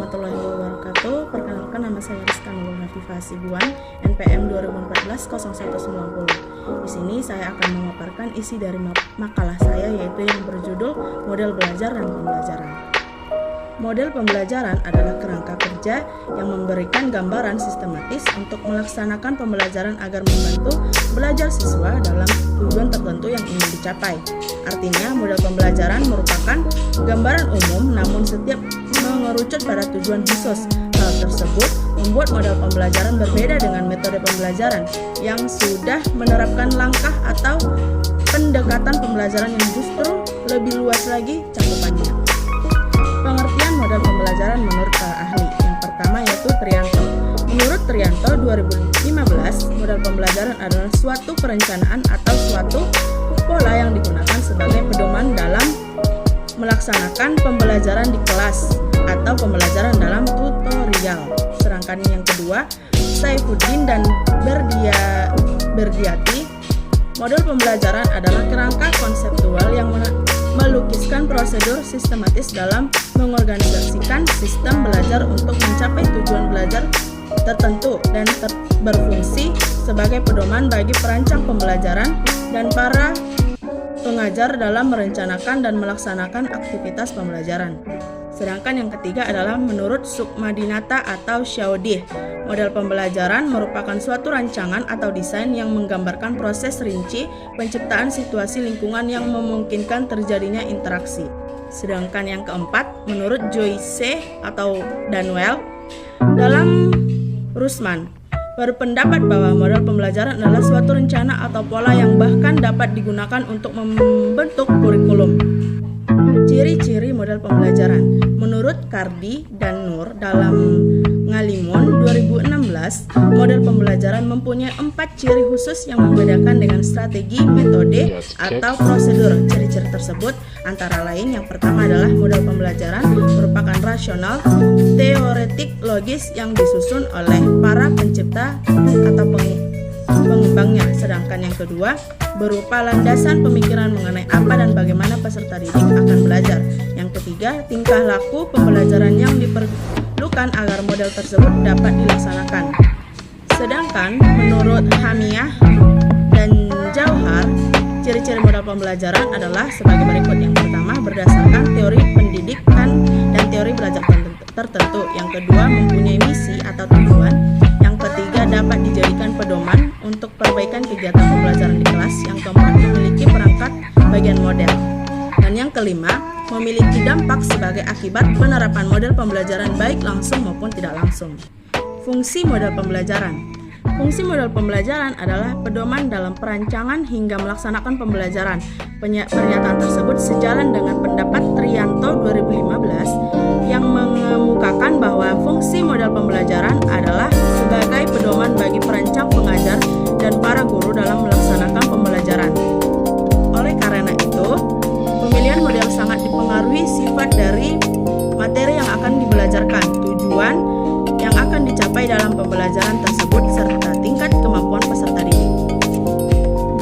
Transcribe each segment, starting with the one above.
warahmatullahi wabarakatuh. Perkenalkan, nama saya Rizka Nurul Hafifah Hasibuan, NPM 2014-0190. Di sini saya akan memaparkan isi dari makalah saya, yaitu yang berjudul Model Belajar dan Pembelajaran. Model pembelajaran adalah kerangka kerja yang memberikan gambaran sistematis untuk melaksanakan pembelajaran agar membantu belajar siswa dalam tujuan tertentu yang ingin dicapai. Artinya, model pembelajaran merupakan gambaran umum, namun setiap mengerucut pada tujuan khusus. Hal tersebut membuat model pembelajaran berbeda dengan metode pembelajaran yang sudah menerapkan langkah atau pendekatan pembelajaran yang justru lebih luas lagi cakupannya. Pengertian model pembelajaran menurut para ahli. Yang pertama yaitu Trianto. Menurut Trianto 2015, model pembelajaran adalah suatu perencanaan atau suatu pola yang digunakan sebagai pedoman dalam melaksanakan pembelajaran di kelas atau pembelajaran dalam tutorial. Sedangkan yang kedua, Saifuddin dan Berdiati, model pembelajaran adalah kerangka konseptual yang melukiskan prosedur sistematis dalam mengorganisasikan sistem belajar untuk mencapai tujuan belajar tertentu dan berfungsi sebagai pedoman bagi perancang pembelajaran dan para pengajar dalam merencanakan dan melaksanakan aktivitas pembelajaran. Sedangkan yang ketiga adalah menurut Sukmadinata atau Syaudih. Model pembelajaran merupakan suatu rancangan atau desain yang menggambarkan proses rinci penciptaan situasi lingkungan yang memungkinkan terjadinya interaksi. Sedangkan yang keempat, menurut Joyce atau Danwell dalam Rusman, berpendapat bahwa model pembelajaran adalah suatu rencana atau pola yang bahkan dapat digunakan untuk membentuk kurikulum. Ciri-ciri model pembelajaran. Menurut Kardi dan Nur dalam Ngalimun 2016, model pembelajaran mempunyai 4 ciri khusus yang membedakan dengan strategi, metode, atau prosedur. Ciri-ciri tersebut antara lain yang pertama adalah model pembelajaran merupakan rasional, teoretik, logis yang disusun oleh para pencipta atau pengembangnya. Sedangkan yang kedua berupa landasan pemikiran mengenai apa dan bagaimana peserta didik akan belajar. Yang ketiga, tingkah laku pembelajaran yang diperlukan agar model tersebut dapat dilaksanakan. Sedangkan menurut Hamiyah dan Jauhar, ciri-ciri model pembelajaran adalah sebagai berikut. Yang pertama, berdasarkan teori pendidikan dan teori belajar tertentu. Yang kedua, mempunyai misi atau tujuan. Yang ketiga, dapat dijadikan pedoman untuk perbaikan kegiatan pembelajaran di kelas. Yang keempat, memiliki perangkat bagian model. Dan yang kelima, memiliki dampak sebagai akibat penerapan model pembelajaran baik langsung maupun tidak langsung. Fungsi model pembelajaran. Fungsi model pembelajaran adalah pedoman dalam perancangan hingga melaksanakan pembelajaran. Pernyataan tersebut sejalan dengan pendapat Trianto 2015 yang mengemukakan bahwa fungsi model pembelajaran adalah sebagai pedoman bagi perancang, pengajar, dan para guru dalam melaksanakan pembelajaran. Oleh karena itu, pemilihan model sangat dipengaruhi sifat dari materi yang akan dibelajarkan, tujuan yang akan dicapai dalam pembelajaran tersebut, serta tingkat kemampuan peserta didik.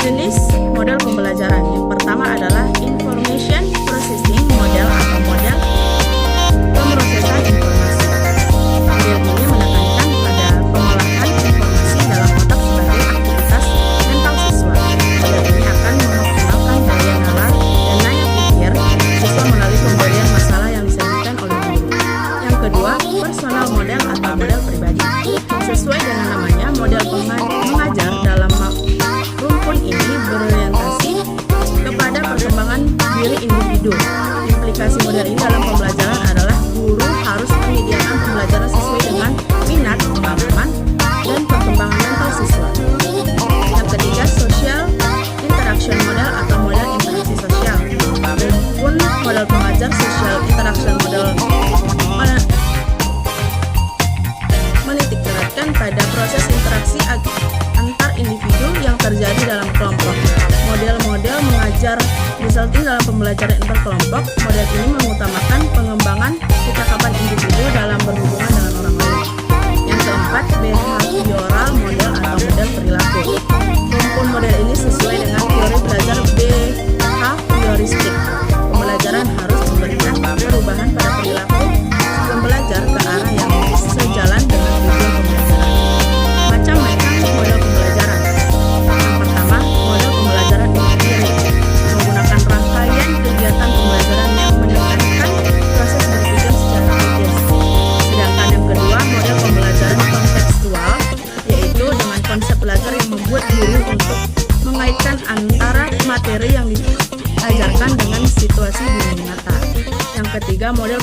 Jenis model pembelajaran yang pertama adalah Information Processing Model atau model pemrosesan informasi. Model ini menekankan pada pengolahan informasi dalam otak sebagai aktivitas mental siswa. Model ini akan memaksimalkan daya nalar dan daya pikir siswa melalui pemberian masalah yang disajikan oleh guru. Yang kedua, personal model atau model pribadi. Sesuai dengan namanya, model mengajar dalam rumpun ini berorientasi kepada perkembangan diri individu. Implikasi model ini dalam pembelajaran adalah guru harus menyediakan pembelajaran sesuai dengan minat, kemampuan, dan perkembangan mental siswa. Yang ketiga, social interaction model atau model interaksi sosial. Pun model pengajar social interaction model menitikberatkan pada proses interaksi antar individu yang terjadi dalam kelompok. Model-model mengajar resulting dalam pembelajaran berkelompok. Model ini mengutamakan pengembangan kecakapan individu dalam berhubungan dengan orang lain. Yang keempat, behavioral model atau model perilaku. Rumpun model ini sesuai dengan teori belajar behavioristik. Pembelajaran harus memberikan perubahan pada perilaku pembelajar ke arah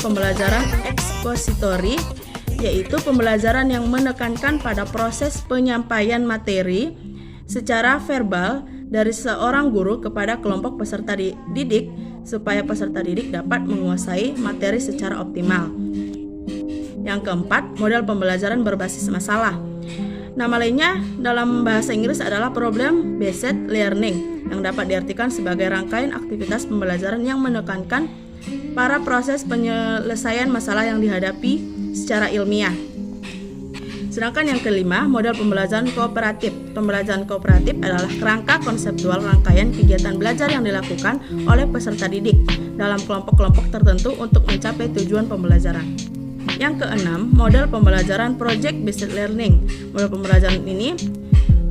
pembelajaran ekspositori, yaitu pembelajaran yang menekankan pada proses penyampaian materi secara verbal dari seorang guru kepada kelompok peserta didik supaya peserta didik dapat menguasai materi secara optimal. Yang keempat, model pembelajaran berbasis masalah. Nama lainnya dalam bahasa Inggris adalah problem based learning, yang dapat diartikan sebagai rangkaian aktivitas pembelajaran yang menekankan para proses penyelesaian masalah yang dihadapi secara ilmiah. Sedangkan yang kelima, model pembelajaran kooperatif. Pembelajaran kooperatif adalah kerangka konseptual rangkaian kegiatan belajar yang dilakukan oleh peserta didik dalam kelompok-kelompok tertentu untuk mencapai tujuan pembelajaran. Yang keenam, model pembelajaran project-based learning. Model pembelajaran ini,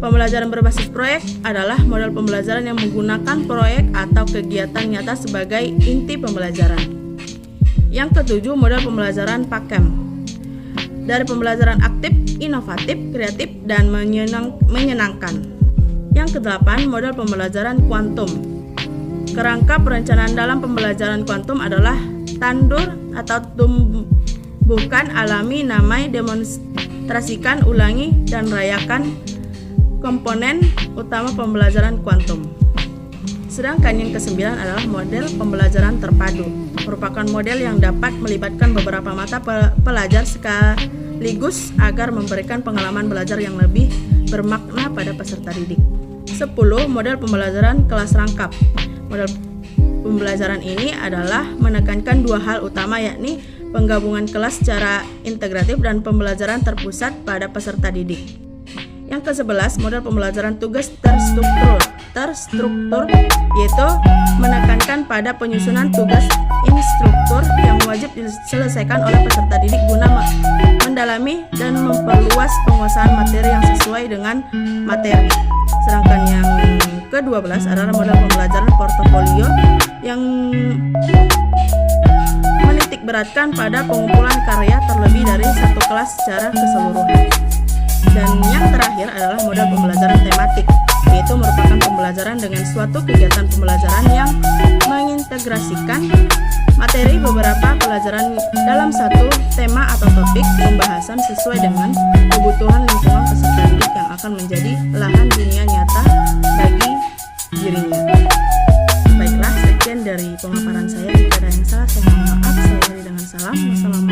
pembelajaran berbasis proyek adalah model pembelajaran yang menggunakan proyek atau kegiatan nyata sebagai inti pembelajaran. Yang ketujuh, model pembelajaran PAKEM. Dari pembelajaran aktif, inovatif, kreatif, dan menyenangkan. Yang kedelapan, model pembelajaran kuantum. Kerangka perencanaan dalam pembelajaran kuantum adalah tandur atau tumbuhkan, alami, namai, demonstrasikan, ulangi, dan rayakan komponen utama pembelajaran kuantum. Sedangkan yang kesembilan adalah model pembelajaran terpadu, merupakan model yang dapat melibatkan beberapa mata pelajar sekaligus agar memberikan pengalaman belajar yang lebih bermakna pada peserta didik. 10. Model pembelajaran kelas rangkap. Model pembelajaran ini adalah menekankan dua hal utama, yakni penggabungan kelas secara integratif dan pembelajaran terpusat pada peserta didik. Yang ke-11, model pembelajaran tugas terstruktur, yaitu menekankan pada penyusunan tugas instruktur yang wajib diselesaikan oleh peserta didik guna mendalami dan memperluas penguasaan materi yang sesuai dengan materi. Sedangkan yang ke-12 adalah model pembelajaran portofolio yang menitik beratkan pada pengumpulan karya terlebih dari satu kelas secara keseluruhan. Dan yang terakhir adalah model pembelajaran tematik, yaitu merupakan pembelajaran dengan suatu kegiatan pembelajaran yang mengintegrasikan materi beberapa pelajaran dalam satu tema atau topik pembahasan sesuai dengan kebutuhan lingkungan peserta didik yang akan menjadi lahan dunia nyata bagi dirinya. Baiklah, sekian dari pemaparan saya. Jika ada yang salah, saya mohon maaf. Saya beri dengan salam. Wassalamualaikum.